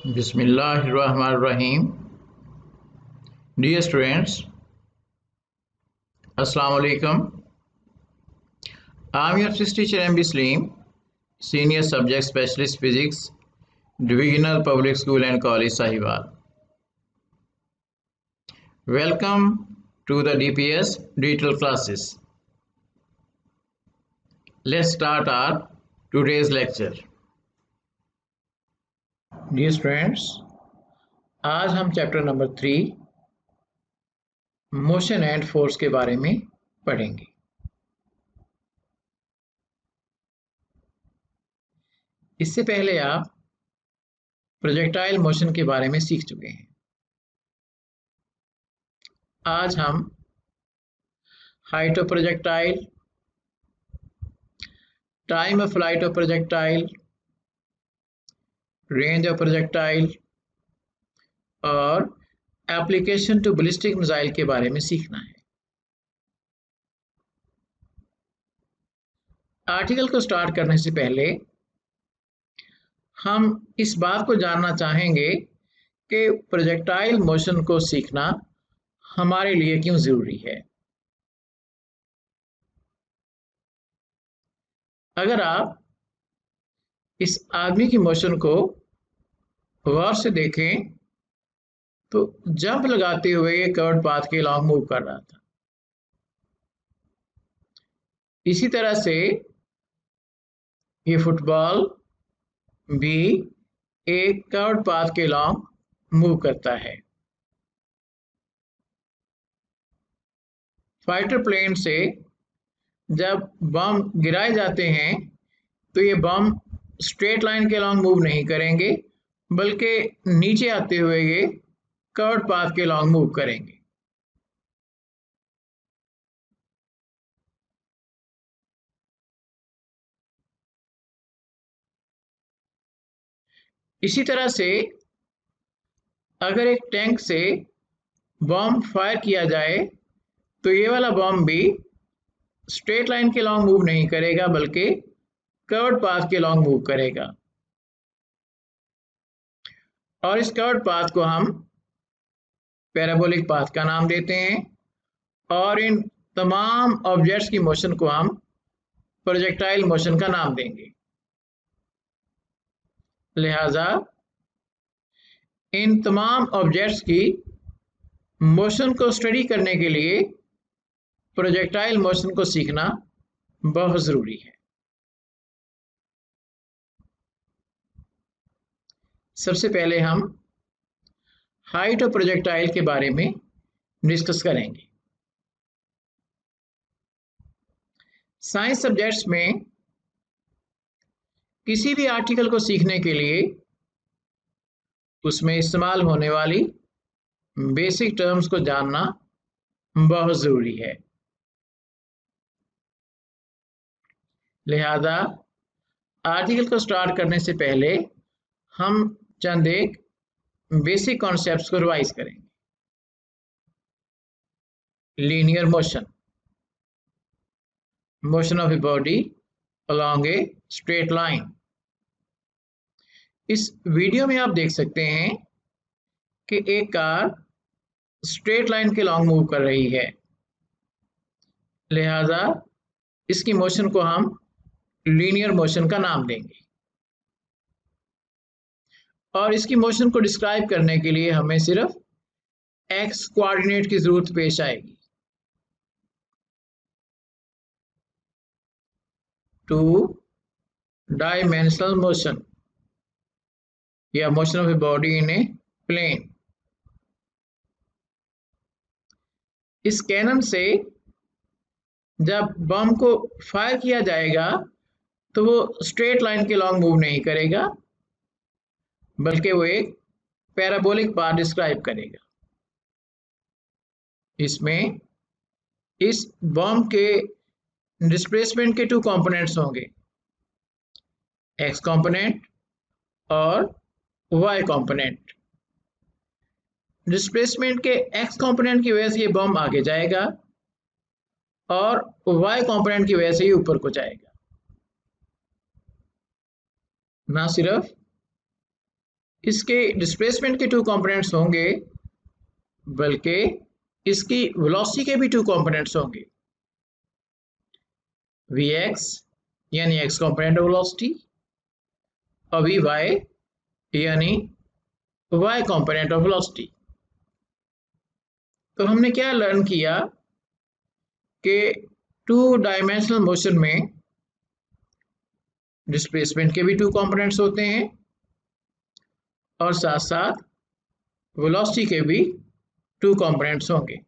Bismillahirrahmanirrahim. Dear students, Assalamu alaikum. I am your physics teacher M.B. Saleem, Senior Subject Specialist Physics, Divisional Public School and College Sahiwal. Welcome to the DPS digital classes. Let's start our today's lecture. Dear students, आज हम chapter number 3 motion and force के बारे में पढ़ेंगे। इससे पहले आप projectile motion के बारे में सीख चुके हैं। आज हम height of projectile, time of flight of projectile, range of projectile और एप्लीकेशन टू बैलिस्टिक मिसाइल के बारे में सीखना है। आर्टिकल को स्टार्ट करने से पहले हम इस बात को जानना चाहेंगे कि प्रोजेक्टाइल मोशन को सीखना हमारे लिए क्यों जरूरी है। अगर आप इस आदमी की मोशन को गौर से देखें तो जंप लगाते हुए ये कर्व्ड पाथ के अलॉन्ग मूव कर रहा था। इसी तरह से ये फुटबॉल भी एक कर्व्ड पाथ के अलॉन्ग मूव करता है। फाइटर प्लेन से जब बम गिराए जाते हैं तो ये बम स्ट्रेट लाइन के अलॉन्ग मूव नहीं करेंगे, बल्कि नीचे आते हुए ये कर्व्ड पाथ के अलॉन्ग मूव करेंगे। इसी तरह से अगर एक टैंक से बम फायर किया जाए तो ये वाला बम भी स्ट्रेट लाइन के अलॉन्ग मूव नहीं करेगा, बल्कि कर्व्ड पाथ के अलॉन्ग मूव करेगा। और इस कर्व्ड पाथ को हम पैराबोलिक पाथ का नाम देते हैं और इन तमाम ऑब्जेक्ट्स की मोशन को हम प्रोजेक्टाइल मोशन का नाम देंगे। लिहाजा इन तमाम ऑब्जेक्ट्स की मोशन को स्टडी करने के लिए प्रोजेक्टाइल मोशन को सीखना बहुत ज़रूरी है। सबसे पहले हम हाइट ऑफ प्रोजेक्टाइल के बारे में डिस्कस करेंगे। साइंस सब्जेक्ट्स में किसी भी आर्टिकल को सीखने के लिए उसमें इस्तेमाल होने वाली बेसिक टर्म्स को जानना बहुत ज़रूरी है। लिहाजा आर्टिकल को स्टार्ट करने से पहले हम चंद एक बेसिक कॉन्सेप्ट्स को रिवाइज करेंगे। Linear motion, motion of a body along a straight line. इस वीडियो में आप देख सकते हैं कि एक कार स्ट्रेट लाइन के लॉन्ग मूव कर रही है। लिहाजा इसकी मोशन को हम लीनियर मोशन का नाम देंगे और इसकी मोशन को डिस्क्राइब करने के लिए हमें सिर्फ एक्स कोऑर्डिनेट की जरूरत पेश आएगी। टू डायमेंशनल मोशन या motion of a body in a plane. इस कैनन से जब बम को फायर किया जाएगा तो वो स्ट्रेट लाइन के लॉन्ग मूव नहीं करेगा, बल्कि वो एक पैराबोलिक पाथ डिस्क्राइब करेगा। इसमें इस बम के डिस्प्लेसमेंट के 2 कंपोनेंट्स होंगे, एक्स कंपोनेंट और वाई कंपोनेंट। डिस्प्लेसमेंट के एक्स कंपोनेंट की वजह से ये बम आगे जाएगा और वाई कंपोनेंट की वजह से ये ऊपर को जाएगा। ना सिर्फ इसके डिस्प्लेसमेंट के 2 कंपोनेंट्स होंगे, बल्कि इसकी वेलोसिटी के भी 2 कंपोनेंट्स होंगे, Vx यानी x कंपोनेंट ऑफ वेलोसिटी और Vy यानी y कंपोनेंट ऑफ वेलोसिटी। तो हमने क्या लर्न किया कि 2 डायमेंशनल मोशन में डिस्प्लेसमेंट के भी 2 कंपोनेंट्स होते हैं और साथ साथ वेलोसिटी के भी 2 कंपोनेंट्स होंगे।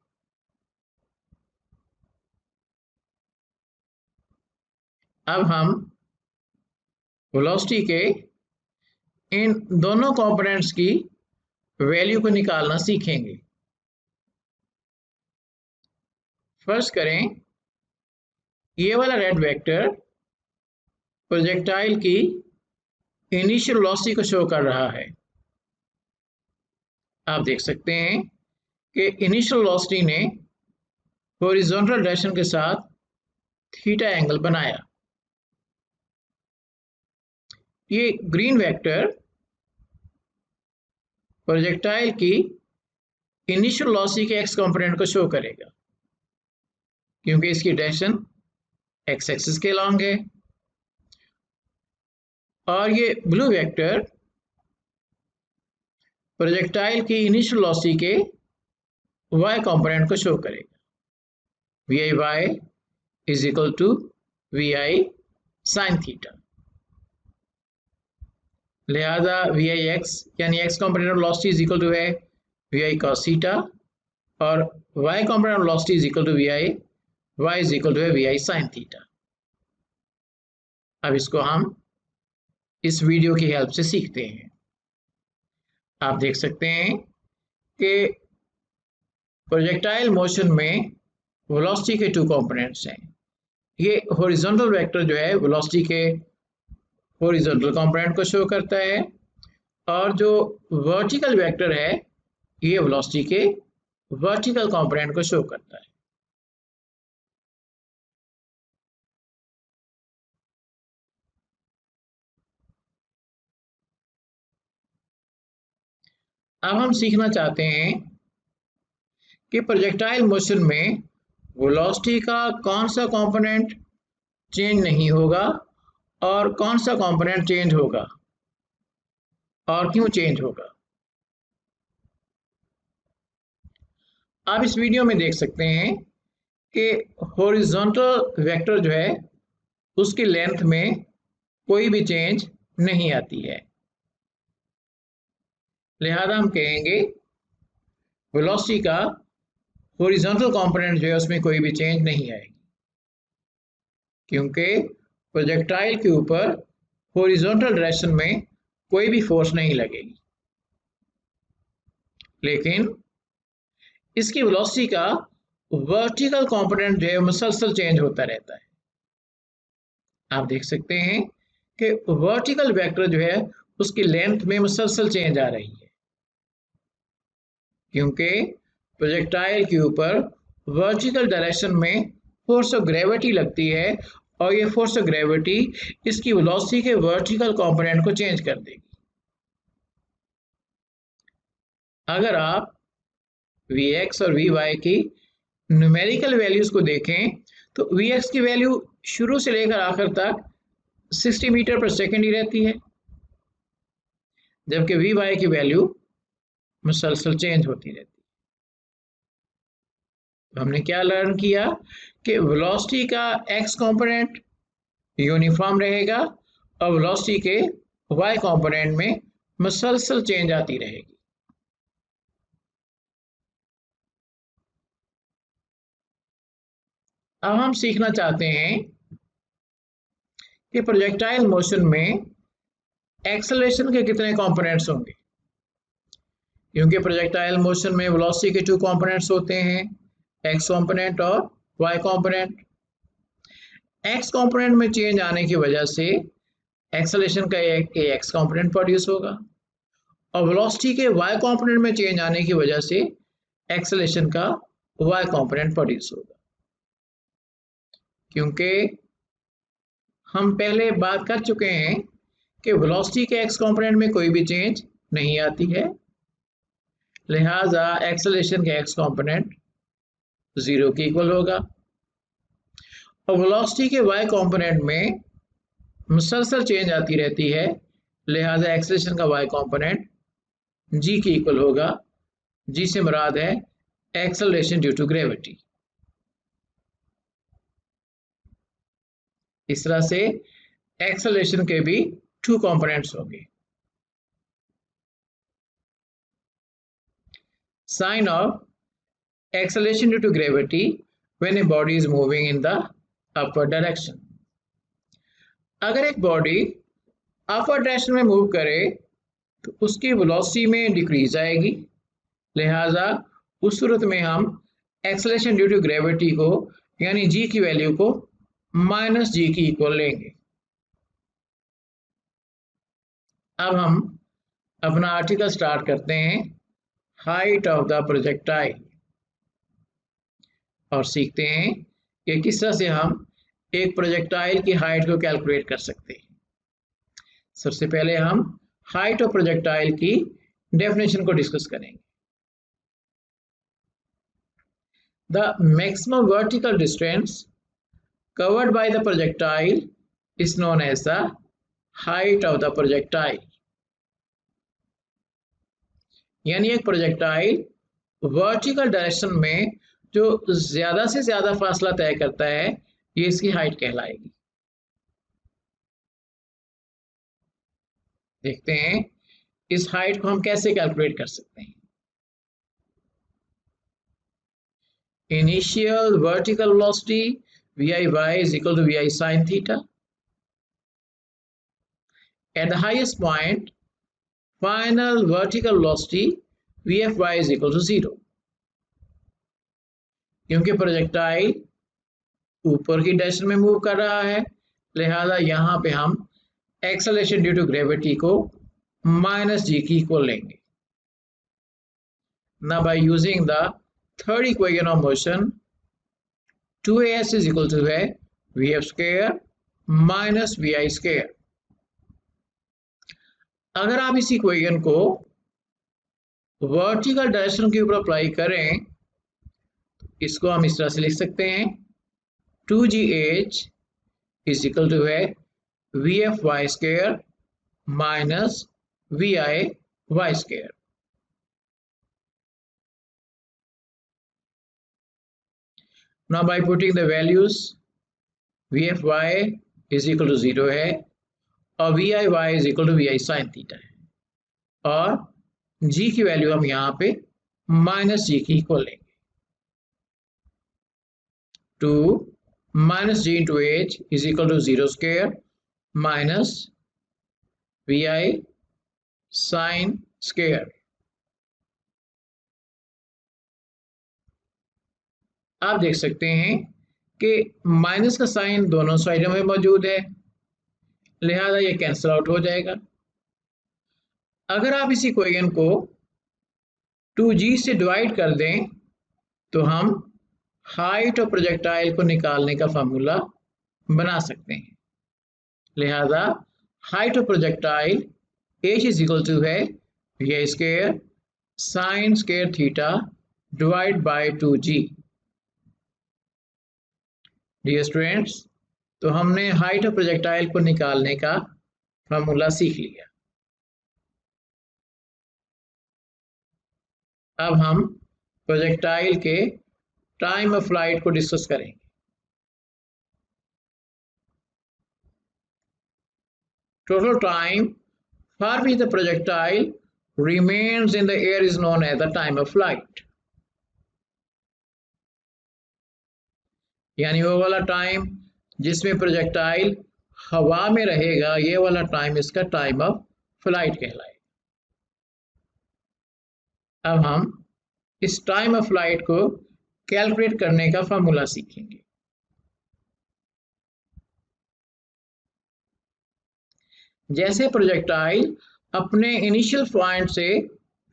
अब हम वेलोसिटी के इन दोनों कंपोनेंट्स की वैल्यू को निकालना सीखेंगे। फर्स्ट करें, ये वाला रेड वेक्टर प्रोजेक्टाइल की इनिशियल वेलोसिटी को शो कर रहा है। आप देख सकते हैं कि इनिशियल वेलोसिटी ने हॉरिजॉन्टल डायरेक्शन के साथ थीटा एंगल बनाया। ये ग्रीन वेक्टर प्रोजेक्टाइल की इनिशियल वेलोसिटी के एक्स कंपोनेंट को शो करेगा, क्योंकि इसकी डायरेक्शन एक्स एक्सिस के अलॉन्ग है। और ये ब्लू वेक्टर प्रोजेक्टाइल की इनिशियल वेलोसिटी के y कंपोनेंट को शो करेगा। VIY is equal to VI sine theta. लिहाजा VIX यानी x component of velocity is equal to है VI cos थीटा और y component of velocity is equal to VI y is equal to है VI sine theta. अब इसको हम इस video की हेल्प से सीखते हैं। आप देख सकते हैं कि प्रोजेक्टाइल मोशन में वेलोसिटी के 2 कंपोनेंट्स हैं। ये हॉरिजॉन्टल वेक्टर जो है वेलोसिटी के हॉरिजॉन्टल कंपोनेंट को शो करता है और जो वर्टिकल वेक्टर है ये वेलोसिटी के वर्टिकल कंपोनेंट को शो करता है। अब हम सीखना चाहते हैं कि प्रोजेक्टाइल मोशन में वेलोसिटी का कौन सा कंपोनेंट चेंज नहीं होगा और कौन सा कंपोनेंट चेंज होगा और क्यों चेंज होगा। आप इस वीडियो में देख सकते हैं कि हॉरिजॉन्टल वेक्टर जो है उसकी लेंथ में कोई भी चेंज नहीं आती है। लिहाजा हम कहेंगे वेलोसिटी का हॉरिजॉन्टल कंपोनेंट जो है उसमें कोई भी चेंज नहीं आएगी, क्योंकि प्रोजेक्टाइल के ऊपर हॉरिजॉन्टल डायरेक्शन में कोई भी फोर्स नहीं लगेगी। लेकिन इसकी वेलोसिटी का वर्टिकल कंपोनेंट जो है मुसलसल चेंज होता रहता है। आप देख सकते हैं कि वर्टिकल वेक्टर जो है उसकी लेंथ में मुसलसल चेंज आ रही है, क्योंकि प्रोजेक्टाइल के ऊपर वर्टिकल डायरेक्शन में फोर्स ऑफ ग्रेविटी लगती है और ये फोर्स ऑफ ग्रेविटी इसकी वेलोसिटी के वर्टिकल कंपोनेंट को चेंज कर देगी। अगर आप Vx और Vy की न्यूमेरिकल वैल्यूज को देखें तो Vx की वैल्यू शुरू से लेकर आखिर तक 60 मीटर पर सेकेंड ही रहती है, जबकि Vy की वैल्यू मुसलसल चेंज होती रहती है। तो हमने क्या लर्न किया कि वेलोसिटी का x कंपोनेंट यूनिफॉर्म रहेगा और वेलोसिटी के y कंपोनेंट में मुसलसल चेंज आती रहेगी। अब हम सीखना चाहते हैं कि प्रोजेक्टाइल मोशन में एक्सेलरेशन के कितने कंपोनेंट्स होंगे, क्योंकि प्रोजेक्टाइल मोशन में वेलोसिटी के 2 कंपोनेंट्स होते हैं, x कंपोनेंट और y कंपोनेंट। x कंपोनेंट में चेंज आने की वजह से एक्सेलरेशन का एक ax कंपोनेंट प्रोड्यूस होगा और वेलोसिटी के y कंपोनेंट में चेंज आने की वजह से एक्सेलरेशन का y कंपोनेंट प्रोड्यूस होगा। क्योंकि हम पहले बात कर चुके हैं कि वेलोसिटी के x कंपोनेंट में कोई भी चेंज नहीं आती है, लिहाजा एक्सेलरेशन का एक्स कंपोनेंट 0 के इक्वल होगा। और वेलोसिटी के वाई कंपोनेंट में मुसलसल चेंज आती रहती है, लिहाजा एक्सेलरेशन का वाई कंपोनेंट जी के इक्वल होगा। जी से मुराद है एक्सेलरेशन ड्यू टू ग्रेविटी। इस तरह से एक्सेलरेशन के भी 2 कंपोनेंट्स होंगे। Sign of acceleration due to gravity when a body is moving in the upward direction. अगर एक बॉडी अपवर्ड डायरेक्शन में मूव करे तो उसकी वेलोसिटी में डिक्रीज आएगी, लिहाजा उस सूरत में हम एक्सेलरेशन ड्यू टू ग्रेविटी को यानी जी की वैल्यू को माइनस जी की इक्वल लेंगे। अब हम अपना आर्टिकल स्टार्ट करते हैं हाइट ऑफ द प्रोजेक्टाइल और सीखते हैं कि किस तरह से हम एक प्रोजेक्टाइल की हाइट को कैलकुलेट कर सकते हैं। सबसे पहले हम हाइट ऑफ प्रोजेक्टाइल की डेफिनेशन को डिस्कस करेंगे। The maximum vertical distance covered by the projectile is known as the height of the projectile। यानी एक प्रोजेक्टाइल वर्टिकल डायरेक्शन में जो ज्यादा से ज्यादा फासला तय करता है, ये इसकी हाइट कहलाएगी। देखते हैं इस हाइट को हम कैसे कैलकुलेट कर सकते हैं। Initial vertical velocity VIY is equal to VI sin theta. At the highest point, final vertical velocity VFY is equal to 0. क्योंकि प्रोजेक्टाइल ऊपर की डायरेक्शन में मूव कर रहा है, लिहाजा यहाँ पे हम एक्सेलरेशन ड्यू टू ग्रेविटी को माइनस जी की इक्वल लेंगे। Now by using the third equation of motion, 2as is equal to vf square minus vi square। अगर आप इस इक्वेशन को वर्टिकल डायरेक्शन के ऊपर अप्लाई करें, इसको हम इस तरह से लिख सकते हैं 2gh is equal to vfy square minus viy square। Now by putting the values, vfy is equal to 0 है और viy is equal to vi sin theta है, और g की वैल्यू हम यहाँ पे माइनस जी की इक्वल लेंगे। 2 minus g into h is equal to 0 square minus vi sin square। आप देख सकते हैं कि माइनस का साइन दोनों साइडों में मौजूद है, लिहाजा ये कैंसिल आउट हो जाएगा। अगर आप इस इक्वेशन को 2g से डिवाइड कर दें तो हम हाइट ऑफ प्रोजेक्टाइल को निकालने का फार्मूला बना सकते हैं। लिहाजा height of projectile h is equal to vi square sine square theta divide by 2g। Dear students, तो हमने हाइट ऑफ प्रोजेक्टाइल को निकालने का फार्मूला सीख लिया। अब हम प्रोजेक्टाइल के टाइम ऑफ फ्लाइट को डिस्कस करेंगे। Total time for which the projectile remains in the air is known as the time of flight। यानी वो वाला टाइम जिसमें प्रोजेक्टाइल हवा में रहेगा, ये वाला टाइम इसका टाइम ऑफ फ्लाइट कहलाएगा। अब हम इस टाइम ऑफ फ्लाइट को कैलकुलेट करने का फार्मूला सीखेंगे। जैसे प्रोजेक्टाइल अपने इनिशियल पॉइंट से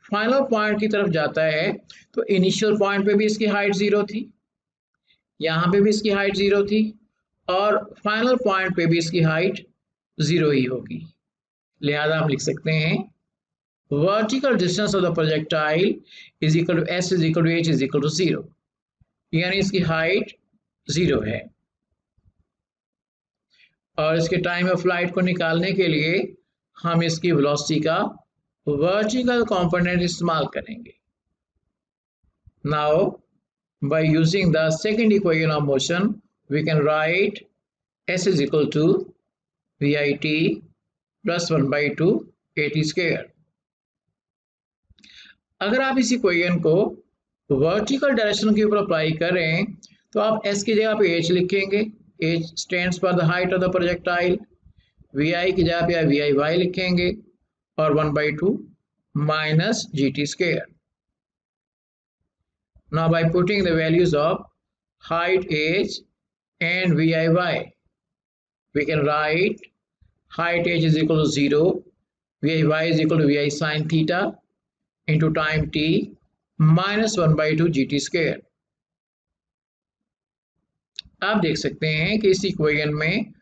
फाइनल पॉइंट की तरफ जाता है, तो इनिशियल पॉइंट पे भी इसकी हाइट 0 थी, यहाँ पे भी इसकी हाइट 0 थी, और फाइनल पॉइंट पे भी इसकी हाइट 0 ही होगी। लिहाजा हम लिख सकते हैं vertical distance of the projectile is equal to S is equal to H is equal to 0, यानी इसकी हाइट 0 है। और इसके टाइम ऑफ फ्लाइट को निकालने के लिए हम इसकी वेलोसिटी का वर्टिकल कंपोनेंट इस्तेमाल करेंगे। Now by using the second equation of motion, we can write s is equal to vit plus 1 by 2 at square। अगर आप इस इक्वेशन को वर्टिकल डायरेक्शन के ऊपर अप्लाई करें तो आप s की जगह पे h लिखेंगे, h stands for the height of the projectile, vi की जगह पे vi y लिखेंगे और 1 by 2 minus gt square। Now by putting the values of height h and VIY, we can write height h is equal to 0, VIY is equal to VI sin theta into time t minus 1 by 2 gt square। आप देख सकते हैं कि इस equation में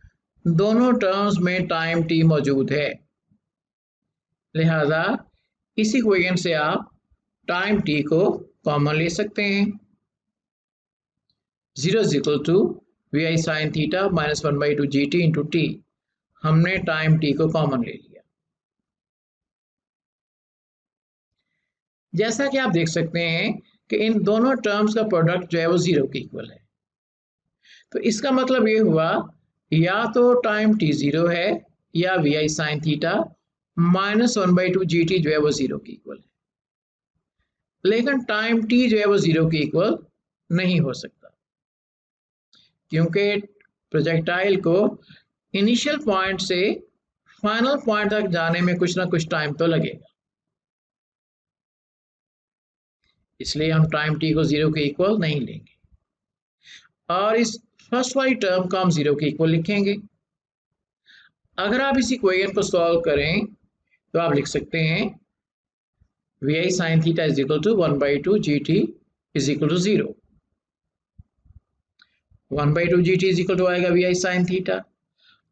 दोनों terms में time t मौजूद है, लिहाजा इस इक्वेशन से आप टाइम t को कॉमन ले सकते हैं। 0 is equal to vi sin theta minus 1 by 2 gt into t, हमने टाइम t को कॉमन ले लिया। जैसा कि आप देख सकते हैं कि इन दोनों टर्म्स का प्रोडक्ट जो है वो 0 के इक्वल है, तो इसका मतलब ये हुआ या तो टाइम t 0 है या vi sin theta minus 1 by 2 gt जो है वो 0 के इक्वल है। लेकिन टाइम t जो है वो 0 के इक्वल नहीं हो सकता, क्योंकि प्रोजेक्टाइल को इनिशियल पॉइंट से फाइनल पॉइंट तक जाने में कुछ ना कुछ टाइम तो लगेगा, इसलिए हम टाइम t को 0 के इक्वल नहीं लेंगे और इस फर्स्ट वाली टर्म को हम 0 के इक्वल लिखेंगे। अगर आप इस इक्वेशन को सॉल्व करें तो आप लिख सकते हैं vi sin theta is equal to 1 by 2 gt is equal to 0। 1 by 2 gt is equal to आएगा vi sin theta।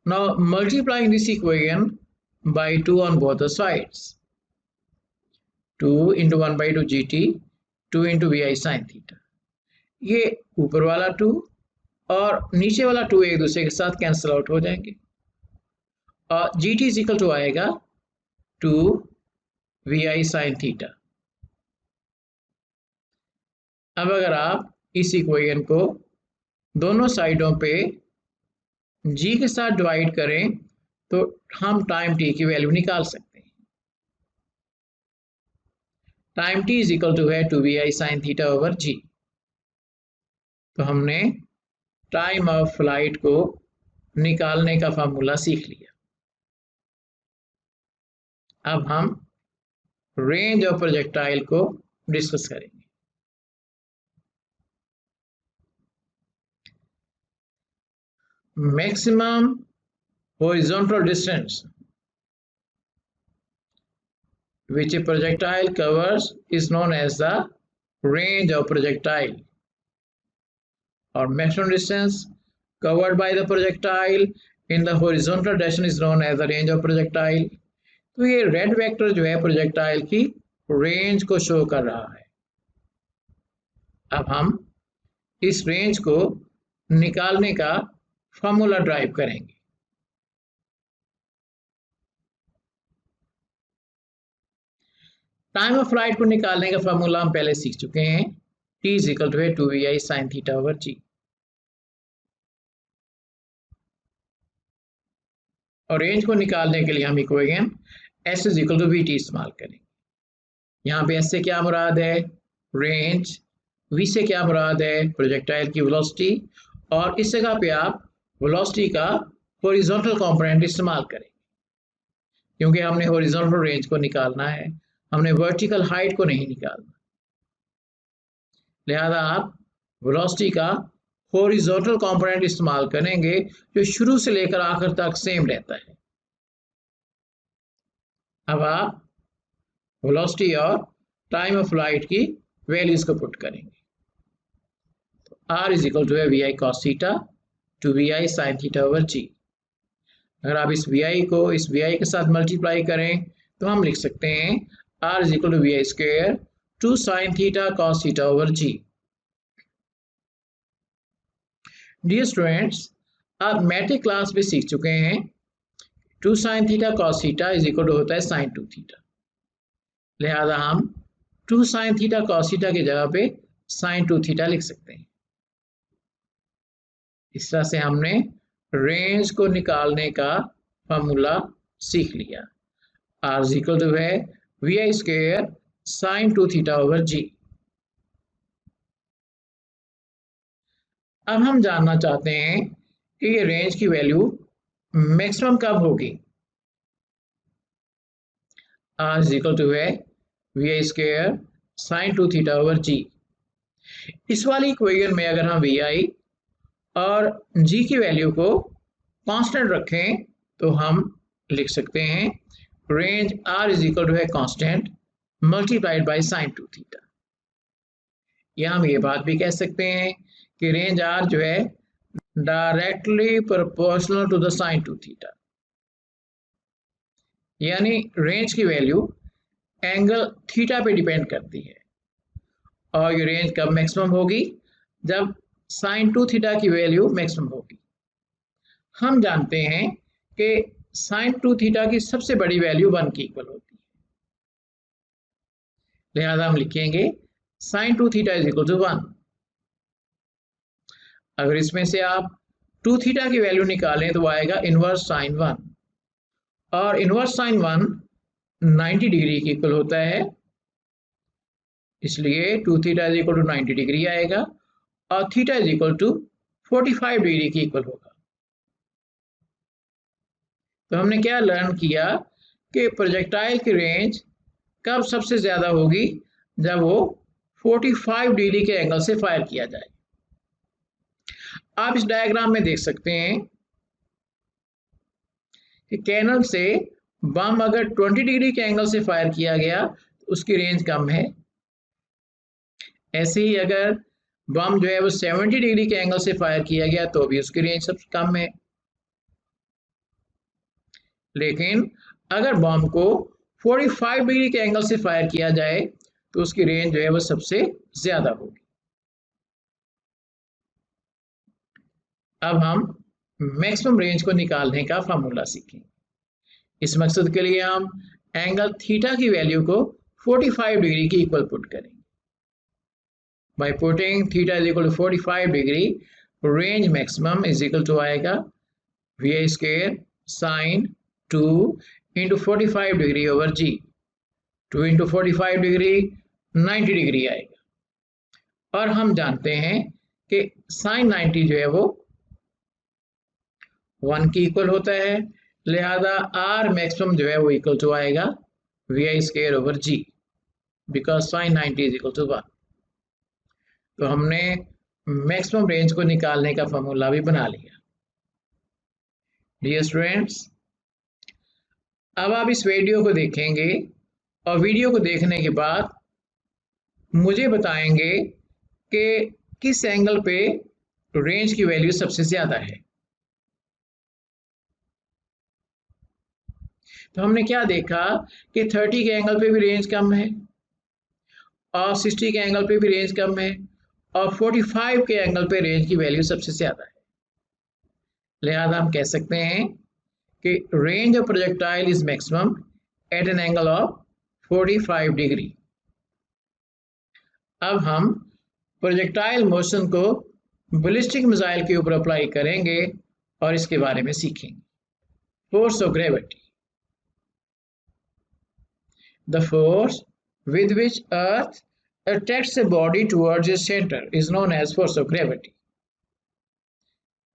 Now multiplying this equation by 2 on both the sides, 2 into 1 by 2 gt, 2 into vi sin theta, ये ऊपर वाला 2 और नीचे वाला 2 एक दूसरे के साथ कैंसिल आउट हो जाएंगे और gt is equal to आएगा 2 vi sin theta। अब अगर आप इस इक्वेशन को दोनों साइडों पे g के साथ डिवाइड करें तो हम टाइम t की वैल्यू निकाल सकते हैं। Time t is equal to है 2vi sin theta over g। तो हमने टाइम ऑफ फ्लाइट को निकालने का फार्मूला सीख लिया। अब हम रेंज ऑफ प्रोजेक्टाइल को डिस्कस करेंगे। Maximum horizontal distance which a projectile covers is known as the range of projectile, or maximum distance covered by the projectile in the horizontal direction is known as the range of projectile। तो ये red vector जो है projectile की range को show कर रहा है। अब हम इस रेंज को निकालने का फॉर्मूला ड्राइव करेंगे। टाइम ऑफ फ्लाइट को निकालने का फॉर्मूला हम पहले सीख चुके हैं, t इज इक्वल टू है 2vi sin theta over g। और रेंज को निकालने के लिए हम equation s is equal to vt इस्तेमाल करेंगे। यहाँ पे s से क्या मुराद है रेंज, v से क्या मुराद है प्रोजेक्टाइल की वेलोसिटी, और इस जगह पे आप वेलोसिटी का हॉरिजॉन्टल कंपोनेंट इस्तेमाल करेंगे, क्योंकि हमने हॉरिजॉन्टल रेंज को निकालना है, हमने वर्टिकल हाइट को नहीं निकालना। लिहाजा आप वेलोसिटी का हॉरिजॉन्टल कंपोनेंट इस्तेमाल करेंगे जो शुरू से लेकर आखिर तक सेम रहता है। अब आप वेलोसिटी और टाइम ऑफ फ्लाइट की वैल्यूज को पुट करेंगे। तो r इज इक्वल टू है vi cos theta two vi sin theta over g। अगर आप इस vi को इस vi के साथ मल्टीप्लाई करें तो हम लिख सकते हैं r is equal to vi square 2 sin theta cos theta over g। Dear students, आप मैट्रिक क्लास में सीख चुके हैं 2 sin theta cos theta is equal to होता है sin 2 थीटा। लिहाजा हम 2 sin थीटा cos थीटा की जगह पे sin 2 थीटा लिख सकते हैं। इस तरह से हमने रेंज को निकालने का फॉर्मूला सीख लिया। r इज इक्वल टू है vi square sin 2 theta over g। अब हम जानना चाहते हैं कि ये रेंज की वैल्यू मैक्सिमम कब होगी। r इज इक्वल टू है vi square sin 2 theta over g। इस वाली इक्वेशन में अगर हम vi और g की वैल्यू को कांस्टेंट रखें तो हम लिख सकते हैं range r is equal to है constant multiplied by sin 2 theta. या हम ये बात भी कह सकते हैं कि रेंज r जो है directly proportional to the sin 2 theta, यानी रेंज की वैल्यू एंगल थीटा पे डिपेंड करती है। और ये रेंज कब मैक्सिमम होगी? जब sin 2 थीटा की वैल्यू मैक्सिमम होगी। हम जानते हैं कि sin 2 थीटा की सबसे बड़ी वैल्यू 1 की इक्वल होती है। लिहाजा हम लिखेंगे sin 2 theta is equal to 1। अगर इसमें से आप 2 थीटा की वैल्यू निकालें तो आएगा इनवर्स sin 1, और इनवर्स sin 1 90 डिग्री की इक्वल होता है, इसलिए 2 theta is equal to 90 degree आएगा और theta is equal to 45 degree की इक्वल होगा। तो हमने क्या लर्न किया कि प्रोजेक्टाइल की रेंज कब सबसे ज्यादा होगी? जब वो 45 डिग्री के एंगल से फायर किया जाए। आप इस डायग्राम में देख सकते हैं कि कैनन से बम अगर 20 डिग्री के एंगल से फायर किया गया तो उसकी रेंज कम है। ऐसे ही अगर बम जो है वो 70 डिग्री के एंगल से फायर किया गया तो भी उसकी रेंज सबसे कम है। लेकिन अगर बम को 45 डिग्री के एंगल से फायर किया जाए तो उसकी रेंज जो है वो सबसे ज्यादा होगी। अब हम मैक्सिमम रेंज को निकालने का फार्मूला सीखेंगे। इस मकसद के लिए हम एंगल थीटा की वैल्यू को 45 डिग्री की इक्वल पुट करेंगे। By putting theta is equal to 45 degree, range maximum is equal to आएगा vi square sin 2 into 45 degree over g। 2 into 45 degree 90 degree आएगा, और हम जानते हैं कि sin 90 जो है वो 1 की इक्वल होता है। लिहाजा r मैक्सिमम जो है वो इक्वल टू आएगा vi square over g, because sin 90 is equal to 1। तो हमने मैक्सिमम रेंज को निकालने का फॉर्मूला भी बना लिया। डियर स्टूडेंट्स, अब आप इस वीडियो को देखेंगे और वीडियो को देखने के बाद मुझे बताएंगे कि किस एंगल पे रेंज की वैल्यू सबसे ज्यादा है। तो हमने क्या देखा कि 30 के एंगल पे भी रेंज कम है और 60 के एंगल पे भी रेंज कम है और 45 के एंगल पे रेंज की वैल्यू सबसे ज्यादा है। लिहाजा हम कह सकते हैं कि range of projectile is maximum at an angle of 45 degree. अब हम प्रोजेक्टाइल मोशन को बैलिस्टिक मिसाइल के ऊपर अप्लाई करेंगे और इसके बारे में सीखेंगे। Force of gravity, the force with which earth attracts a body towards its center is known as force of gravity।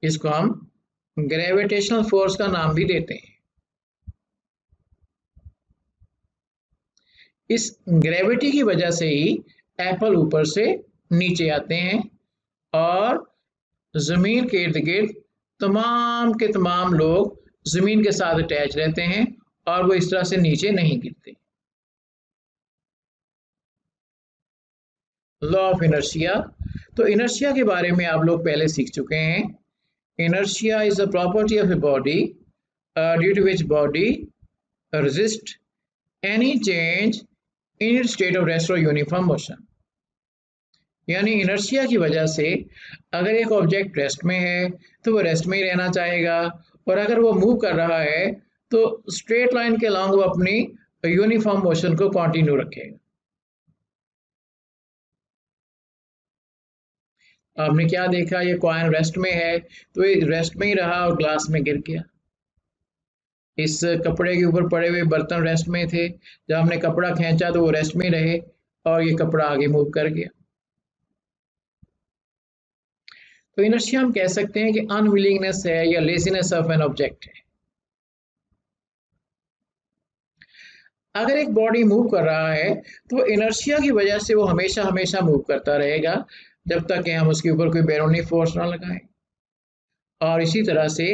इसको हम ग्रेविटेशनल फोर्स का नाम भी देते हैं। इस ग्रेविटी की वजह से ही एप्पल ऊपर से नीचे आते हैं और जमीन के इर्द गिर्द तमाम के तमाम लोग जमीन के साथ अटैच रहते हैं और वो इस तरह से नीचे नहीं गिरते। लॉ ऑफ इनर्शिया, तो इनर्शिया के बारे में आप लोग पहले सीख चुके हैं। Inertia is a property of a body due to which body resist any change in its state of rest और यूनिफॉर्म मोशन। यानी इनर्शिया की वजह से अगर एक ऑब्जेक्ट रेस्ट में है तो वो रेस्ट में ही रहना चाहेगा, और अगर वो मूव कर रहा है तो स्ट्रेट लाइन के लॉन्ग वो अपनी यूनिफॉर्म मोशन को कंटिन्यू रखेगा। आपने क्या देखा, ये कॉइन रेस्ट में है तो ये रेस्ट में ही रहा और ग्लास में गिर गया। इस कपड़े के ऊपर पड़े हुए बर्तन रेस्ट में थे, जब हमने कपड़ा खींचा तो वो रेस्ट में रहे और ये कपड़ा आगे मूव कर गया। तो इनर्शिया हम कह सकते हैं कि अनविलिंगनेस है या लेजीनेस ऑफ एन ऑब्जेक्ट है। अगर एक बॉडी मूव कर रहा है तो इनर्शिया की वजह से वो हमेशा हमेशा मूव करता रहेगा जब तक कि हम उसके ऊपर कोई बैरोनी फोर्स ना लगाएं। और इसी तरह से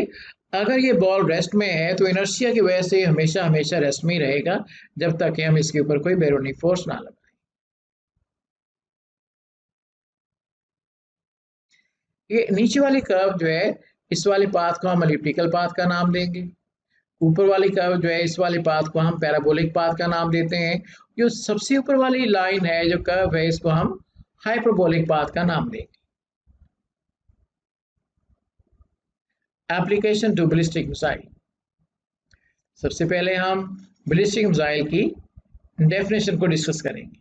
अगर ये बॉल रेस्ट में है तो इनर्शिया की वजह से हमेशा हमेशा रेस्ट में ही रहेगा जब तक कि हम इसके ऊपर कोई बैरोनी फोर्स ना लगाएं। ये नीचे वाली कर्व जो है, इस वाले पाथ को हम एलिप्टिकल पाथ का नाम देंगे। ऊपर वाली कर्व जो है, इस वाले पाथ को हम पैराबोलिक पाथ का नाम देते हैं। जो सबसे ऊपर वाली लाइन है, जो कर्व है, इसको हम हाइपरबोलिक पाथ का नाम देंगे। Application to ballistic missile. सबसे पहले हम बैलिस्टिक मिसाइल की डेफिनेशन को डिस्कस करेंगे।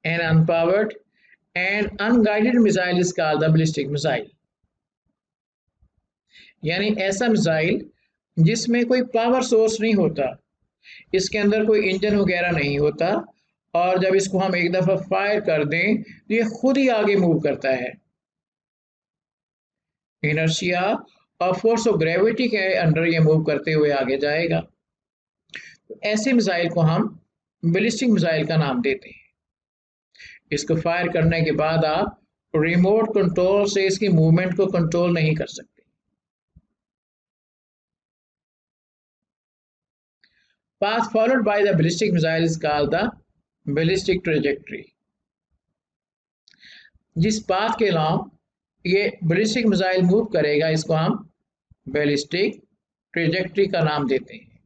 An unpowered and unguided missile is called the ballistic missile. यानी ऐसा मिसाइल जिसमें कोई पावर सोर्स नहीं होता, इसके अंदर कोई इंजन वगैरह नहीं होता, और जब इसको हम एक दफा फायर कर दें तो ये खुद ही आगे मूव करता है। इनर्शिया और फोर्स ऑफ ग्रेविटी के अंडर ये मूव करते हुए आगे जाएगा। तो ऐसे मिसाइल को हम बैलिस्टिक मिसाइल का नाम देते हैं। इसको फायर करने के बाद आप रिमोट कंट्रोल से इसकी मूवमेंट को कंट्रोल नहीं कर सकते। Path followed by the ballistic missile is called the ballistic trajectory. जिस पाथ के अलॉन्ग ये बैलिस्टिक मिसाइल मूव करेगा, इसको हम बैलिस्टिक ट्रेजेक्ट्री का नाम देते हैं।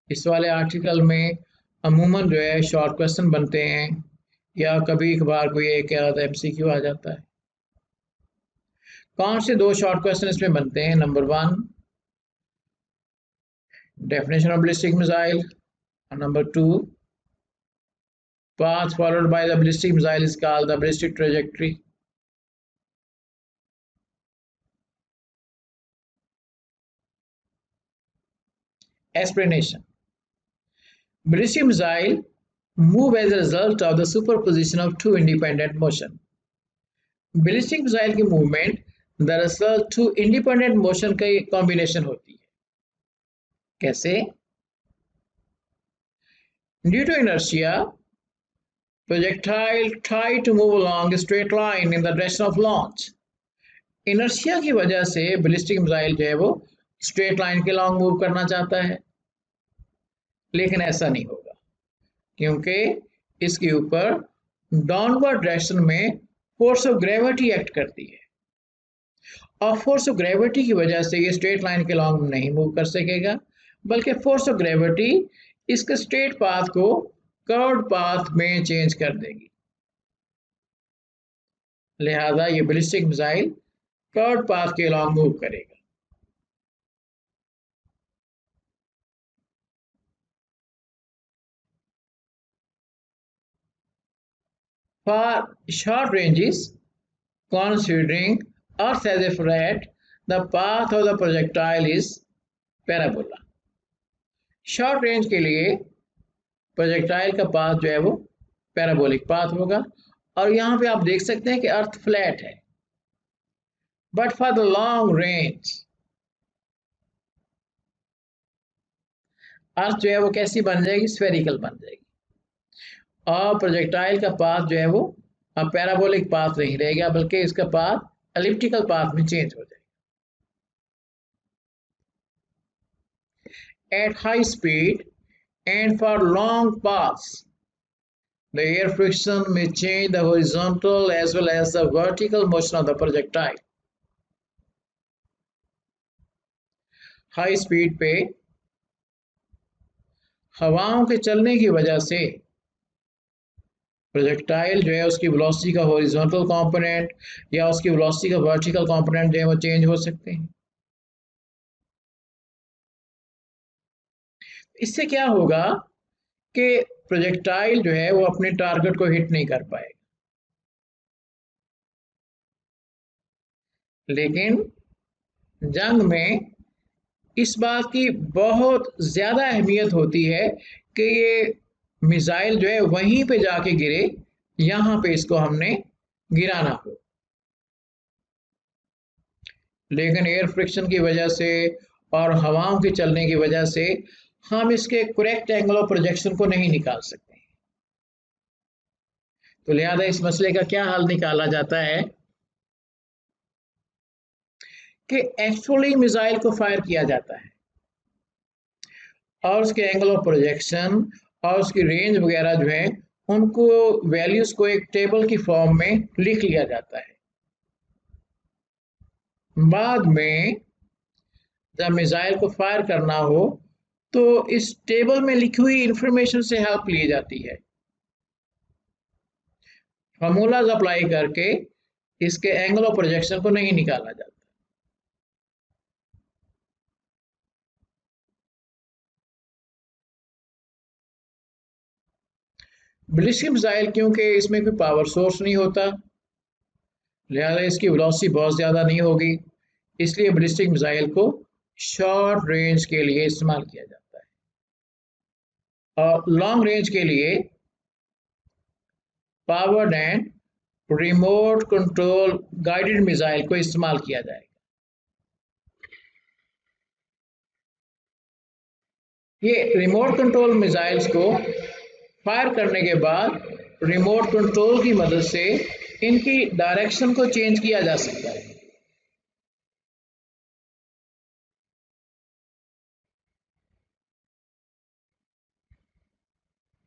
इस वाले आर्टिकल में अमूमन जो है शॉर्ट क्वेश्चन बनते हैं, या कभी कभार कोई एक या एमसीक्यू आ जाता है। कौन से दो शॉर्ट क्वेश्चन इसमें बनते हैं? Number 1, definition of ballistic missile, and number 2, path followed by the ballistic missile is called the ballistic trajectory. Explanation. Ballistic missile move as a result of the superposition of two independent motion. Ballistic missile की movement दरअसल to independent motion का combination होती है। कैसे? Due to inertia, projectile try to move along a straight line in the direction of launch. Inertia की वजह से ballistic missile जो है वो स्ट्रेट लाइन के लॉन्ग मूव करना चाहता है, लेकिन ऐसा नहीं होगा क्योंकि इसके ऊपर डाउनवर्ड डायरेक्शन में फोर्स ऑफ ग्रेविटी एक्ट करती है, और फोर्स ऑफ ग्रेविटी की वजह से ये स्ट्रेट लाइन के लॉन्ग नहीं मूव कर सकेगा, बल्कि फोर्स ऑफ ग्रेविटी इसके स्ट्रेट पाथ को कर्व्ड पाथ में चेंज कर देगी। लिहाजा ये बैलिस्टिक मिसाइल कर्व्ड पाथ के अलॉन्ग मूव करेगा। For short ranges, considering Earth as a flat, the path of the projectile is parabola. Short range के लिए प्रोजेक्टाइल का पाथ जो है वो पैराबोलिक पाथ होगा, और यहाँ पे आप देख सकते हैं कि अर्थ फ्लैट है, but for the long range earth जो है वो कैसी बन जाएगी? स्फेरिकल बन जाएगी, और प्रोजेक्टाइल का पाथ जो है वो अब पैराबोलिक पाथ नहीं रहेगा, बल्कि इसका पाथ एलिप्टिकल पाथ में चेंज हो जाएगा। At high speed and for long paths, the air friction may change the horizontal as well as the vertical motion of the projectile. High speed पे हवाओं के चलने की वजह से प्रोजेक्टाइल जो है उसकी वेलोसिटी का हॉरिजॉन्टल कंपोनेंट या उसकी वेलोसिटी का वर्टिकल कंपोनेंट जो है वो चेंज हो सकते हैं। इससे क्या होगा कि प्रोजेक्टाइल जो है वो अपने टारगेट को हिट नहीं कर पाएगा। लेकिन जंग में इस बात की बहुत ज़्यादा अहमियत होती है कि ये मिसाइल जो है वहीं पे जाके गिरे, यहाँ पे इसको हमने गिराना हो। लेकिन एयर फ्रिक्शन की वजह से और हवाओं के चलने की वजह से हम इसके करेक्ट एंगल ऑफ प्रोजेक्शन को नहीं निकाल सकते। तो लिहाजा इस मसले का क्या हल निकाला जाता है कि एक्चुअली मिसाइल को फायर किया जाता है और उसके एंगल ऑफ प्रोजेक्शन और उसकी रेंज वगैरह जो है उनको वैल्यूज को एक टेबल की फॉर्म में लिख लिया जाता है। बाद में जब मिसाइल को फायर करना हो तो इस टेबल में लिखी हुई इंफॉर्मेशन से हेल्प ली जाती है, फार्मूलाज अप्लाई करके इसके एंगल ऑफ प्रोजेक्शन को नहीं निकाला जाता। बैलिस्टिक मिसाइल क्योंकि इसमें कोई पावर सोर्स नहीं होता, लिहाजा इसकी वेलोसिटी बहुत ज़्यादा नहीं होगी, इसलिए बैलिस्टिक मिसाइल को शॉर्ट रेंज के लिए इस्तेमाल किया जाता है और लॉन्ग रेंज के लिए powered and remote control guided missile को इस्तेमाल किया जाएगा। ये रिमोट कंट्रोल मिसाइल्स को फायर करने के बाद रिमोट कंट्रोल की मदद से इनकी डायरेक्शन को चेंज किया जा सकता है।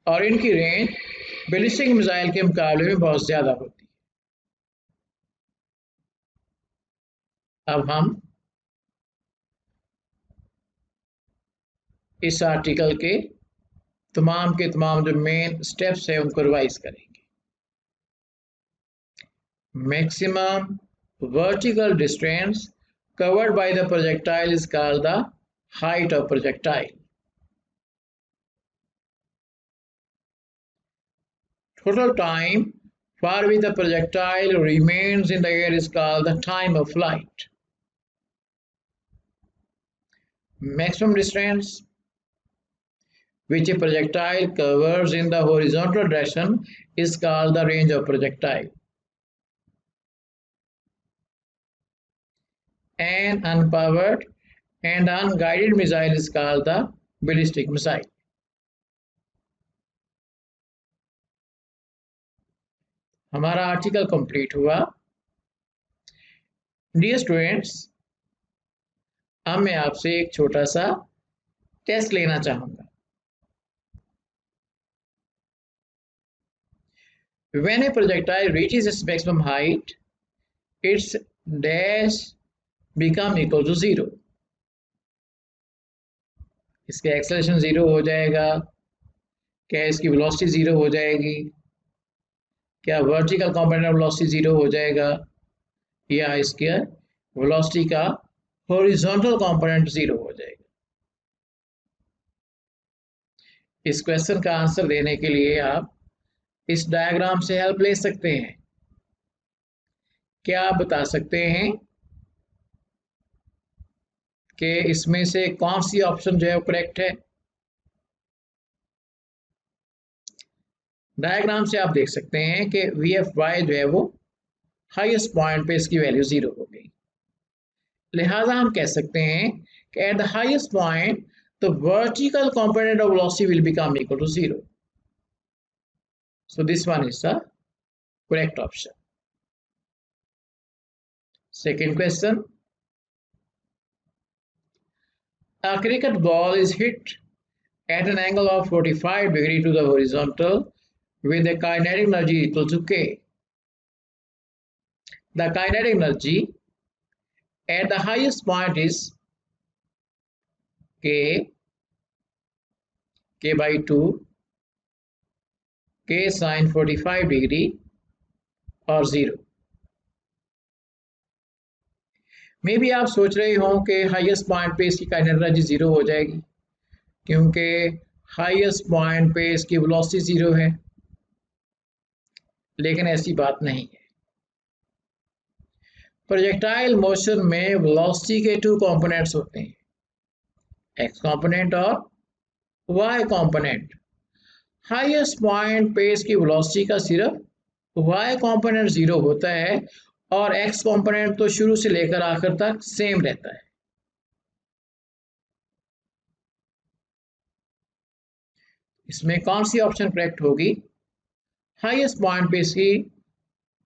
और इनकी रेंज बैलिस्टिक मिसाइल के मुकाबले में बहुत ज़्यादा होती है। अब हम इस आर्टिकल के तमाम जो मेन स्टेप्स हैं उनको रिवाइज करेंगे। Maximum vertical distance covered by the projectile is called the height of projectile. Total time for which the projectile remains in the air is called the time of flight. Maximum distance which a projectile covers in the horizontal direction is called the range of projectile. An unpowered and unguided missile is called the ballistic missile. हमारा article complete हुआ। Dear students, अब मैं आपसे एक छोटा सा test लेना चाहूँगा। When a projectile reaches its maximum height, its dash become equal to 0. इसके एक्सेलरेशन 0 हो जाएगा, क्या इसकी वेलोसिटी 0 हो जाएगी, क्या वर्टिकल कंपोनेंट ऑफ वेलोसिटी 0 हो जाएगा, या इसके वेलोसिटी का हॉरिजॉन्टल कंपोनेंट 0 हो जाएगा। इस क्वेश्चन का आंसर देने के लिए आप इस डायग्राम से हेल्प ले सकते हैं। क्या आप बता सकते हैं कि इसमें से कौन सी ऑप्शन जो है वो करेक्ट है? डायग्राम से आप देख सकते हैं कि VFY जो है वो हाईएस्ट पॉइंट पे इसकी वैल्यू 0 हो गई। लिहाजा हम कह सकते हैं कि at the highest point the vertical component of velocity will become equal to 0. So this one is the correct option. Second question. A cricket ball is hit at an angle of 45 degrees to the horizontal with a kinetic energy equal to K. The kinetic energy at the highest point is K k/2 k sin 45 degree और 0। मे भी आप सोच रहे हो कि highest point पे इसकी kinetic energy 0 हो जाएगी, क्योंकि हाईएस्ट पॉइंट पे इसकी वेलोसिटी 0 है, लेकिन ऐसी बात नहीं है। प्रोजेक्टाइल मोशन में वेलोसिटी के 2 कंपोनेंट्स होते हैं, एक्स कंपोनेंट और वाई कंपोनेंट। हाईएस्ट पॉइंट पे इसकी वेलोसिटी का सिर्फ वाई कंपोनेंट 0 होता है और एक्स कंपोनेंट तो शुरू से लेकर आखिर तक सेम रहता है। इसमें कौन सी ऑप्शन करेक्ट होगी? हाईएस्ट पॉइंट पे इसकी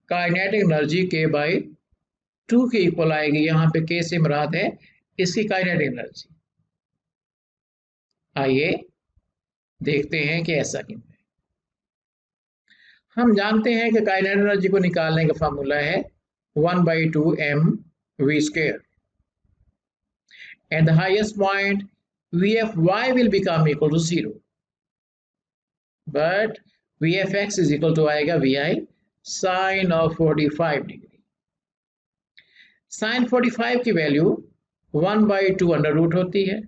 काइनेटिक एनर्जी k/2 के इक्वल आएगी। यहाँ पे k से मुराद है इसकी काइनेटिक एनर्जी। आइए देखते हैं कि ऐसा क्यों है। हम जानते हैं कि काइनेटिक एनर्जी को निकालने का फार्मूला है 1/2 mv²। At the highest point, Vfy will become equal to 0, but Vfx is equal to आएगा Vi sin of 45 degree. sin 45 की वैल्यू 1/2 अंडर रूट होती है,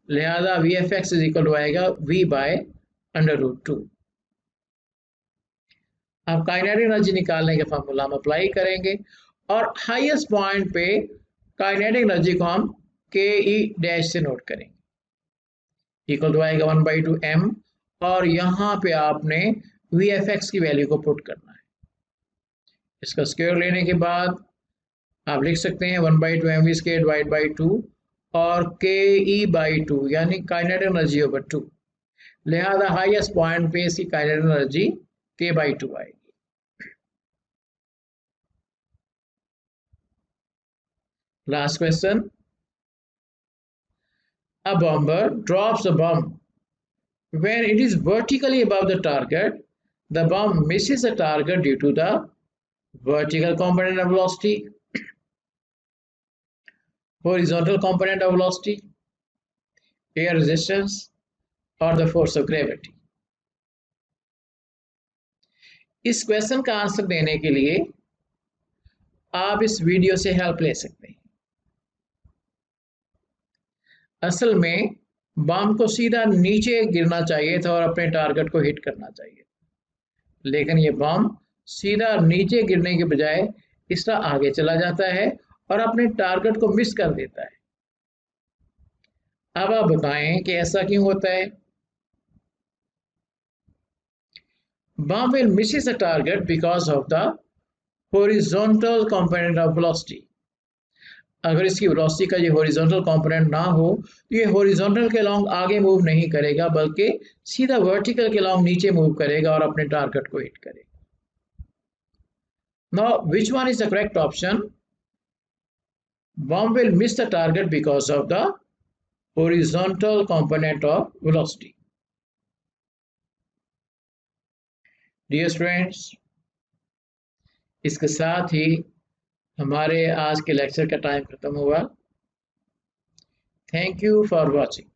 लिहाजा Vfx इज इक्वल टू आएगा V/√2। अब काइनेटिक एनर्जी निकालने के फार्मूला हम अप्लाई करेंगे और हाईएस्ट पॉइंट पे काइनेटिक एनर्जी को हम ke- से नोट करेंगे, इक्वल टू आएगा 1/2 m और यहाँ पे आपने Vfx की वैल्यू को पुट करना है। इसका स्क्वायर लेने के बाद आप लिख सकते हैं 1/2 mv² डिवाइड बाई 2 और ke/2 यानी काइनेटिक एनर्जी ओवर 2, लिहाजा हाईएस्ट पॉइंट पे इसकी काइनेटिक एनर्जी k/2 आएगी। Last question. A bomber drops a bomb. When it is vertically above the target, the bomb misses the target due to the vertical component of velocity, horizontal component of velocity, air resistance, or the force of gravity. इस question का answer देने के लिए आप इस video से help ले सकते हैं। असल में बम को सीधा नीचे गिरना चाहिए था और अपने टारगेट को हिट करना चाहिए, लेकिन ये बम सीधा नीचे गिरने के बजाय इस तरह आगे चला जाता है और अपने टारगेट को मिस कर देता है। अब आप बताएं कि ऐसा क्यों होता है? Bomb will misses the target because of the horizontal component of velocity. अगर इसकी वेलोसिटी का ये हॉरिजॉन्टल कंपोनेंट ना हो तो ये हॉरिजॉन्टल के लॉन्ग आगे मूव नहीं करेगा, बल्कि सीधा वर्टिकल के लॉन्ग नीचे मूव करेगा और अपने टारगेट को हिट करेगा। Now, which one is the correct option? Bomb will miss the target because of the horizontal component of velocity. Dear students, इसके साथ ही हमारे आज के लेक्चर का टाइम खत्म हुआ। Thank you for watching.